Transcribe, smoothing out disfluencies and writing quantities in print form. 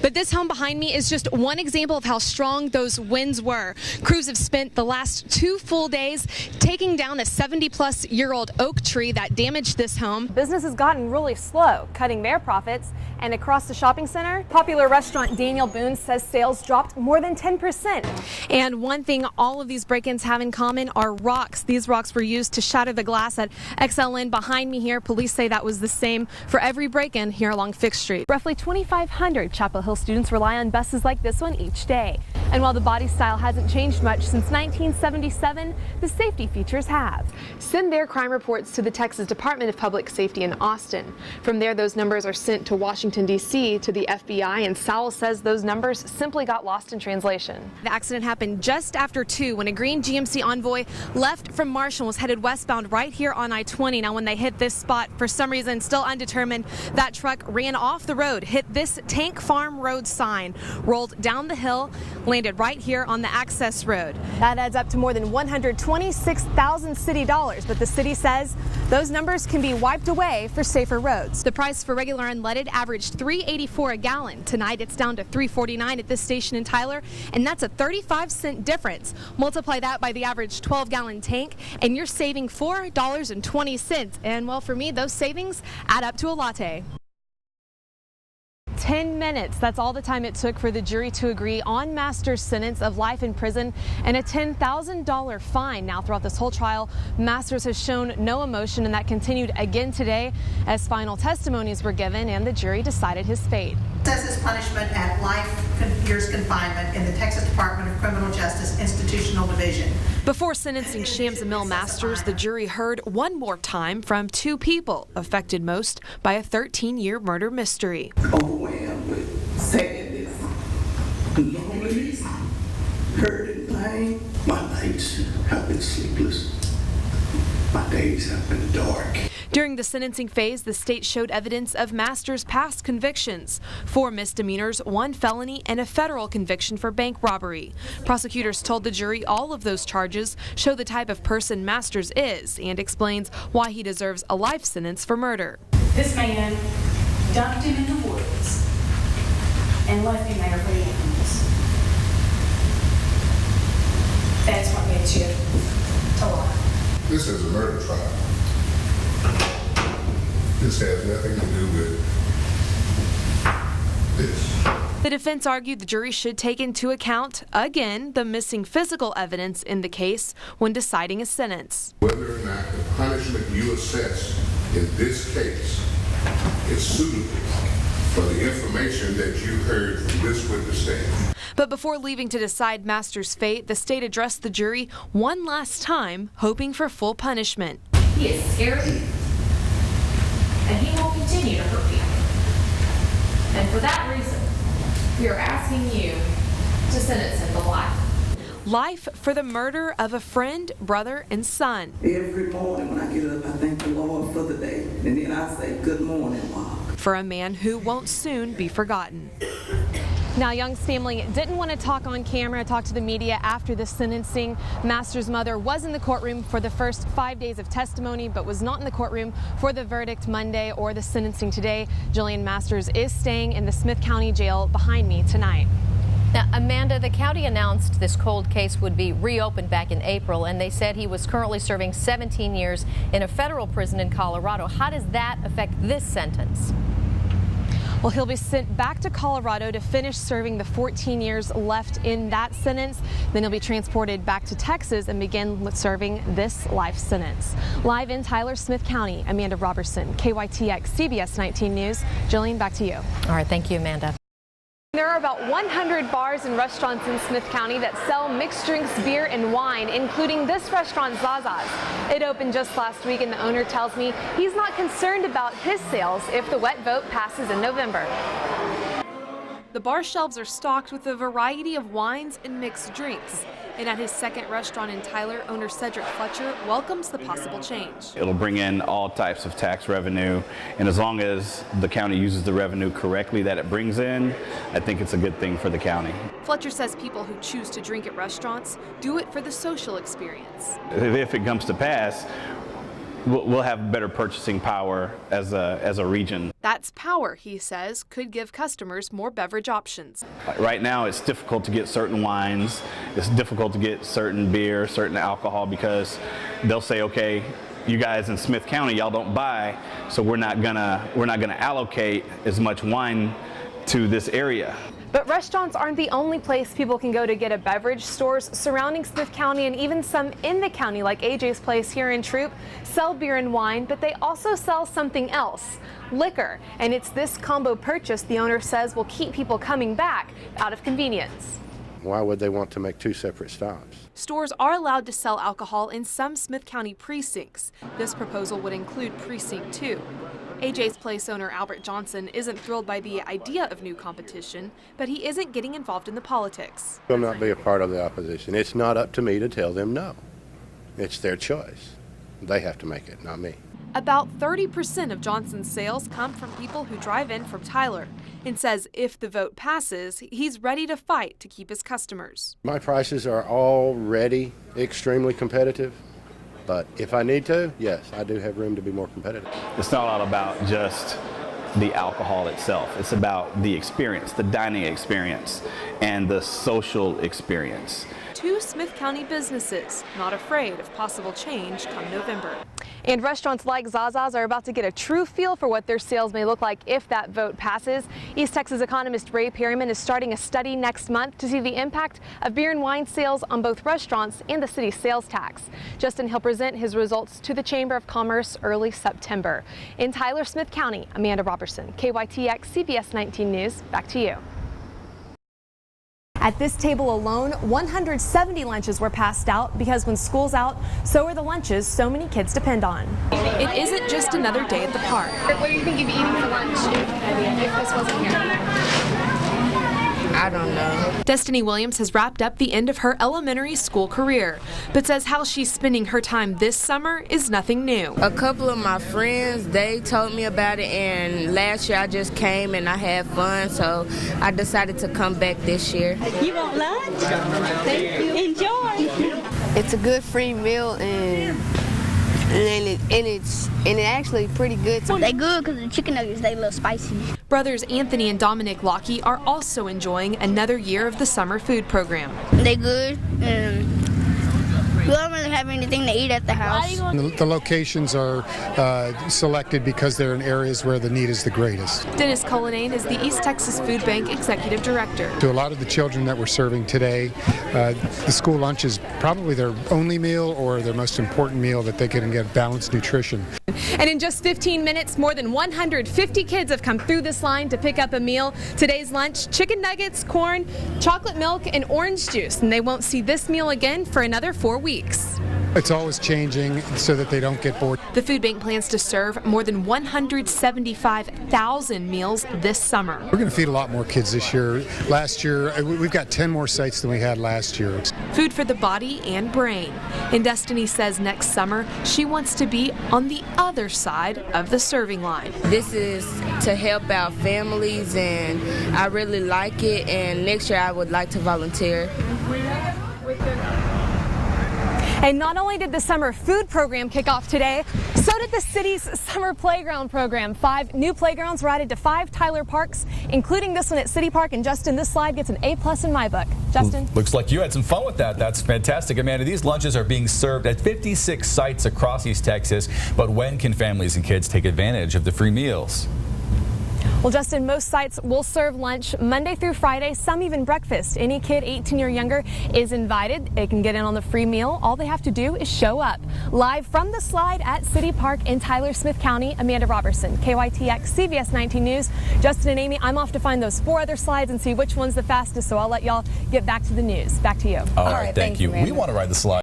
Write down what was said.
But this home behind me is just one example of how strong those winds were. Crews have spent the last 2 full days taking down a 70-plus-year-old oak tree that damaged this home. Business has gotten really slow, cutting their profits. And across the shopping center, popular restaurant Daniel Boone says sales dropped more than 10%. And one thing all of these break-ins have in common are rocks. These rocks were used to shatter the glass at XLN behind me here. Police say that was the same for every break-in here along Fifth Street. Roughly 2,500 Chapel Hill students rely on buses like this one each day. And while the body style hasn't changed much since 1977, the safety features have. Send their crime reports to the Texas Department of Public Safety in Austin. From there, those numbers are sent to Washington, D.C. to the FBI, and Sowell says those numbers simply got lost in translation. The accident happened just after 2 when a green GMC Envoy left from Marshall and was headed westbound right here on I-20. Now, when they hit this spot, for some reason, still undetermined, that truck ran off the road, hit this Tank Farm Road sign, rolled down the hill, landed right here on the access road. That adds up to more than 126,000 city dollars, but the city says those numbers can be wiped away for safer roads. The price for regular unleaded averaged $3.84 a gallon. Tonight it's down to $3.49 at this station in Tyler, and that's a 35-cent difference. Multiply that by the average 12-gallon tank, and you're saving $4.20. And well, for me, those savings add up to a latte. 10 minutes. That's all the time it took for the jury to agree on Masters' sentence of life in prison and a $10,000 fine. Now, throughout this whole trial, Masters has shown no emotion, and that continued again today as final testimonies were given and the jury decided his fate. Says his punishment at years confinement in the Texas Department of Criminal Justice Institutional Division. Before sentencing Shamsa Masters, the jury heard one more time from 2 people affected most by a 13-year murder mystery. Overwhelmed with sadness, loneliness, hurt and pain. My nights have been sleepless. My days have been dark. During the sentencing phase, the state showed evidence of Masters' past convictions: 4 misdemeanors, 1 felony, and a federal conviction for bank robbery. Prosecutors told the jury all of those charges show the type of person Masters is and explains why he deserves a life sentence for murder. This man dumped him in the woods and left him there for the animals. That's what gets you to life. This is a murder trial. This has nothing to do with this. The defense argued the jury should take into account, again, the missing physical evidence in the case when deciding a sentence. Whether or not the punishment you assess in this case is suitable for the information that you heard from this witness stand. But before leaving to decide Masters' fate, the state addressed the jury one last time, hoping for full punishment. He is scared, and he will continue to hurt people. And for that reason, we are asking you to sentence him to life. Life for the murder of a friend, brother, and son. Every morning when I get up, I thank the Lord for the day, and then I say, good morning, Mom. For a man who won't soon be forgotten. Now, Young's family didn't want to talk on camera, talk to the media after the sentencing. Masters' mother was in the courtroom for the first 5 days of testimony, but was not in the courtroom for the verdict Monday or the sentencing today. Jillian Masters is staying in the Smith County Jail behind me tonight. Now, Amanda, the county announced this cold case would be reopened back in April, and they said he was currently serving 17 years in a federal prison in Colorado. How does that affect this sentence? Well, he'll be sent back to Colorado to finish serving the 14 years left in that sentence. Then he'll be transported back to Texas and begin serving this life sentence. Live in Tyler, Smith County, Amanda Roberson, KYTX, CBS 19 News. Jillian, back to you. All right, thank you, Amanda. There are about 100 bars and restaurants in Smith County that sell mixed drinks, beer, and wine, including this restaurant, Zaza's. It opened just last week, and the owner tells me he's not concerned about his sales if the wet vote passes in November. The bar shelves are stocked with a variety of wines and mixed drinks. And at his second restaurant in Tyler, owner Cedric Fletcher welcomes the possible change. It'll bring in all types of tax revenue, and as long as the county uses the revenue correctly that it brings in, I think it's a good thing for the county. Fletcher says people who choose to drink at restaurants do it for the social experience. If it comes to pass, we'll have better purchasing power as a region. That's power, he says, could give customers more beverage options. Right now it's difficult to get certain wines, it's difficult to get certain beer, certain alcohol, because they'll say, okay, you guys in Smith County, y'all don't buy, so we're not gonna allocate as much wine to this area. But restaurants aren't the only place people can go to get a beverage. Stores surrounding Smith County and even some in the county, like AJ's Place here in Troop, sell beer and wine, but they also sell something else, liquor. And it's this combo purchase the owner says will keep people coming back out of convenience. Why would they want to make two separate stops? Stores are allowed to sell alcohol in some Smith County precincts. This proposal would include Precinct 2. AJ's Place owner Albert Johnson isn't thrilled by the idea of new competition, but he isn't getting involved in the politics. Will not be a part of the opposition. It's not up to me to tell them no. It's their choice. They have to make it, not me. About 30% of Johnson's sales come from people who drive in from Tyler, and says if the vote passes, he's ready to fight to keep his customers. My prices are already extremely competitive. But if I need to, yes, I do have room to be more competitive. It's not all about just the alcohol itself. It's about the experience, the dining experience, and the social experience. Two Smith County businesses not afraid of possible change come November. And restaurants like Zaza's are about to get a true feel for what their sales may look like if that vote passes. East Texas economist Ray Perryman is starting a study next month to see the impact of beer and wine sales on both restaurants and the city's sales tax. Justin, he'll present his results to the Chamber of Commerce early September. In Tyler, Smith County, Amanda Roberson, KYTX CBS 19 News. Back to you. At this table alone, 170 lunches were passed out because when school's out, so are the lunches so many kids depend on. It isn't just another day at the park. What do you think you'd be eating for lunch if this wasn't here? I don't know. Destiny Williams has wrapped up the end of her elementary school career, but says how she's spending her time this summer is nothing new. A couple of my friends, they told me about it, and last year I just came and I had fun, so I decided to come back this year. You want lunch? Thank you. Enjoy. It's a good free meal, and it's actually pretty good. They good because the chicken nuggets, they a little spicy. Brothers Anthony and Dominic Lockie are also enjoying another year of the summer food program. They good. We don't really have anything to eat at the house. The locations are selected because they're in areas where the need is the greatest. Dennis Cullinane is the East Texas Food Bank Executive Director. To a lot of the children that we're serving today, the school lunch is probably their only meal or their most important meal that they can get balanced nutrition. And in just 15 minutes, more than 150 kids have come through this line to pick up a meal. Today's lunch, chicken nuggets, corn, chocolate milk, and orange juice. And they won't see this meal again for another 4 weeks. It's always changing so that they don't get bored. The food bank plans to serve more than 175,000 meals this summer. We're going to feed a lot more kids this year. Last year, we've got 10 more sites than we had last year. Food for the body and brain. And Destiny says next summer she wants to be on the other side of the serving line. This is to help out families, and I really like it, and next year I would like to volunteer. And not only did the summer food program kick off today, so did the city's summer playground program. 5 new playgrounds were added to 5 Tyler parks, including this one at City Park. And Justin, this slide gets an A+ in my book. Justin? Looks like you had some fun with that. That's fantastic. Amanda, these lunches are being served at 56 sites across East Texas. But when can families and kids take advantage of the free meals? Well, Justin, most sites will serve lunch Monday through Friday, some even breakfast. Any kid 18 or younger is invited. They can get in on the free meal. All they have to do is show up. Live from the slide at City Park in Tyler, Smith County, Amanda Roberson, KYTX CBS 19 News. Justin and Amy, I'm off to find those 4 other slides and see which one's the fastest, so I'll let y'all get back to the news. Back to you. All right, thank you. We want to ride the slide.